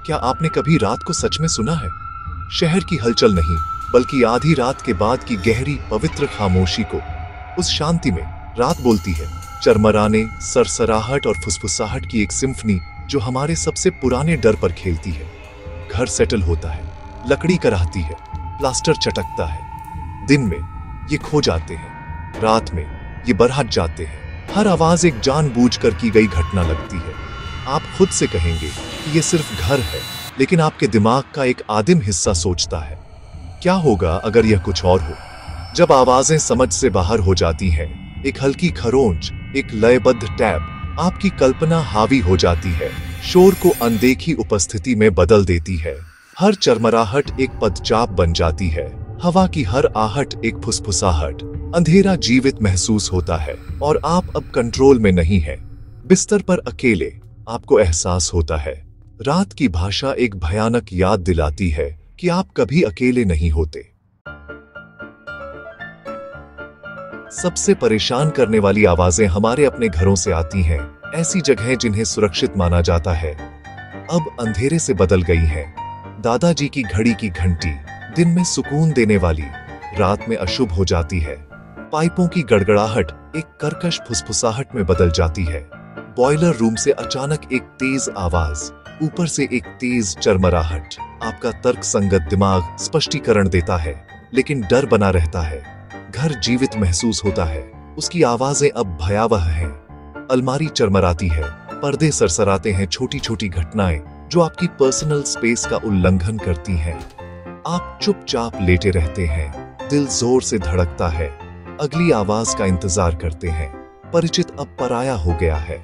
क्या आपने कभी रात को सच में सुना है? शहर की हलचल नहीं, बल्कि आधी रात के बाद की गहरी पवित्र खामोशी को। उस शांति में रात बोलती है, चरमराने, सरसराहट और फुसफुसाहट की एक सिम्फनी जो हमारे सबसे पुराने डर पर खेलती है। घर सेटल होता है, लकड़ी कराहती है, प्लास्टर चटकता है। दिन में ये खो जाते हैं, रात में ये बरहट जाते हैं। हर आवाज एक जानबूझकर की गई घटना लगती है। आप खुद से कहेंगे कि ये सिर्फ घर है, लेकिन आपके दिमाग का एक आदिम हिस्सा सोचता है, क्या होगा अगर यह कुछ और हो? जब आवाजें समझ से बाहर हो जाती हैं, एक हल्की खरोंच, एक लयबद्ध टैप, आपकी कल्पना हावी हो जाती है, शोर को अनदेखी उपस्थिति में बदल देती है। हर चरमराहट एक पदचाप बन जाती है, हवा की हर आहट एक फुसफुसाहट। अंधेरा जीवित महसूस होता है और आप अब कंट्रोल में नहीं हैं। बिस्तर पर अकेले आपको एहसास होता है, रात की भाषा एक भयानक याद दिलाती है कि आप कभी अकेले नहीं होते। सबसे परेशान करने वाली आवाजें हमारे अपने घरों से आती हैं, ऐसी जगहें जिन्हें सुरक्षित माना जाता है, अब अंधेरे से बदल गई हैं। दादाजी की घड़ी की घंटी दिन में सुकून देने वाली, रात में अशुभ हो जाती है। पाइपों की गड़गड़ाहट एक कर्कश फुसफुसाहट में बदल जाती है। बॉयलर रूम से अचानक एक तेज आवाज, ऊपर से एक तेज चरमराहट। आपका तर्क संगत दिमाग स्पष्टीकरण देता है, लेकिन डर बना रहता है। घर जीवित महसूस होता है, उसकी आवाजें अब भयावह हैं। अलमारी चरमराती है, पर्दे सरसराते हैं, छोटी छोटी घटनाएं जो आपकी पर्सनल स्पेस का उल्लंघन करती हैं। आप चुपचाप लेटे रहते हैं, दिल जोर से धड़कता है, अगली आवाज का इंतजार करते हैं। परिचित अब पराया हो गया है।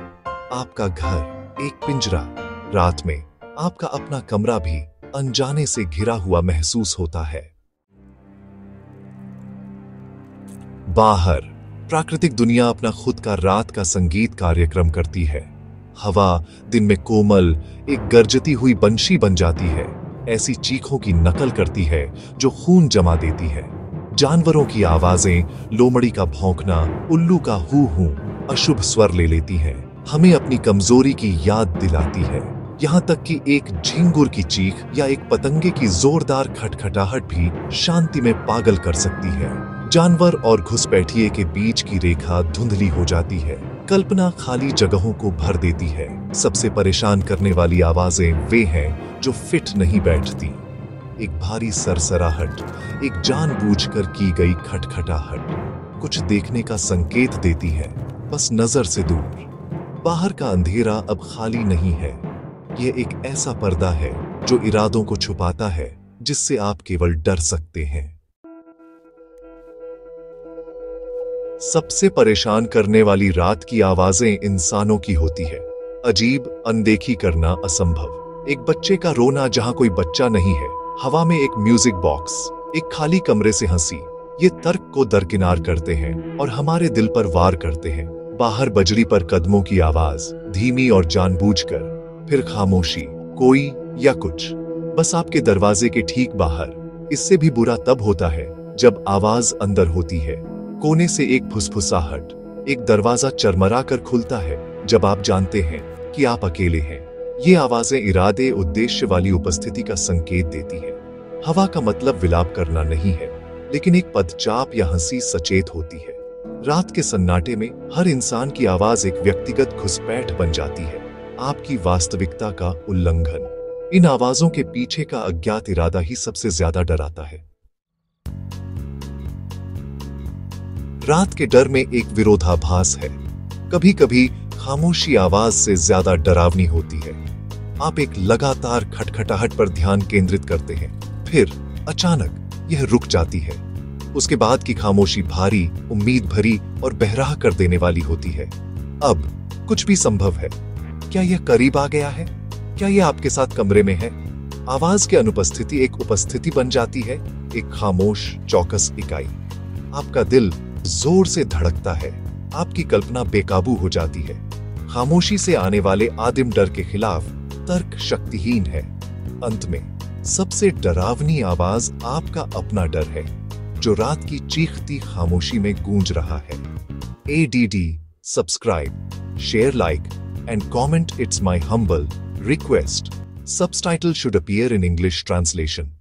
आपका घर एक पिंजरा, रात में आपका अपना कमरा भी अनजाने से घिरा हुआ महसूस होता है। बाहर प्राकृतिक दुनिया अपना खुद का रात का संगीत कार्यक्रम करती है। हवा दिन में कोमल, एक गरजती हुई बंशी बन जाती है, ऐसी चीखों की नकल करती है जो खून जमा देती है। जानवरों की आवाजें, लोमड़ी का भौंकना, उल्लू का हू हू अशुभ स्वर ले लेती हैं, हमें अपनी कमजोरी की याद दिलाती है। यहाँ तक कि एक झिंगुर की चीख या एक पतंगे की जोरदार खटखटाहट भी शांति में पागल कर सकती है। जानवर और घुसपैठिए के बीच की रेखा धुंधली हो जाती है, कल्पना खाली जगहों को भर देती है। सबसे परेशान करने वाली आवाजें वे हैं जो फिट नहीं बैठती। एक भारी सरसराहट, एक जानबूझकर की गई खटखटाहट, कुछ देखने का संकेत देती है, बस नजर से दूर। बाहर का अंधेरा अब खाली नहीं है, यह एक ऐसा पर्दा है जो इरादों को छुपाता है, जिससे आप केवल डर सकते हैं। सबसे परेशान करने वाली रात की आवाजें इंसानों की होती है। अजीब, अनदेखी करना असंभव। एक बच्चे का रोना जहां कोई बच्चा नहीं है, हवा में एक म्यूजिक बॉक्स, एक खाली कमरे से हंसी, ये तर्क को दरकिनार करते हैं और हमारे दिल पर वार करते हैं। बाहर बजरी पर कदमों की आवाज, धीमी और जानबूझकर, फिर खामोशी, कोई या कुछ बस आपके दरवाजे के ठीक बाहर। इससे भी बुरा तब होता है जब आवाज अंदर होती है, कोने से एक फुसफुसाहट, एक दरवाजा चरमरा कर खुलता है जब आप जानते हैं कि आप अकेले हैं। ये आवाजें इरादे, उद्देश्य वाली उपस्थिति का संकेत देती हैं। हवा का मतलब विलाप करना नहीं है, लेकिन एक पदचाप या हंसी सचेत होती है। रात के सन्नाटे में हर इंसान की आवाज एक व्यक्तिगत घुसपैठ बन जाती है, आपकी वास्तविकता का उल्लंघन। इन आवाजों के पीछे का अज्ञात इरादा ही सबसे ज्यादा डराता है। रात के डर में एक विरोधाभास है। कभी कभी खामोशी आवाज से ज्यादा डरावनी होती है। आप एक लगातार खटखटाहट पर ध्यान केंद्रित करते हैं, फिर अचानक यह रुक जाती है। उसके बाद की खामोशी भारी, उम्मीद भरी और बहराह कर देने वाली होती है। अब कुछ भी संभव है। क्या यह करीब आ गया है? क्या यह आपके साथ कमरे में है? आवाज की अनुपस्थिति एक उपस्थिति बन जाती है, एक खामोश, चौकस इकाई। आपका दिल जोर से धड़कता है, आपकी कल्पना बेकाबू हो जाती है। खामोशी से आने वाले आदिम डर के खिलाफ तर्क शक्तिहीन है। अंत में सबसे डरावनी आवाज आपका अपना डर है, जो रात की चीखती खामोशी में गूंज रहा है। ADD, subscribe, share, like and comment. It's my humble request. Subtitle should appear in English translation.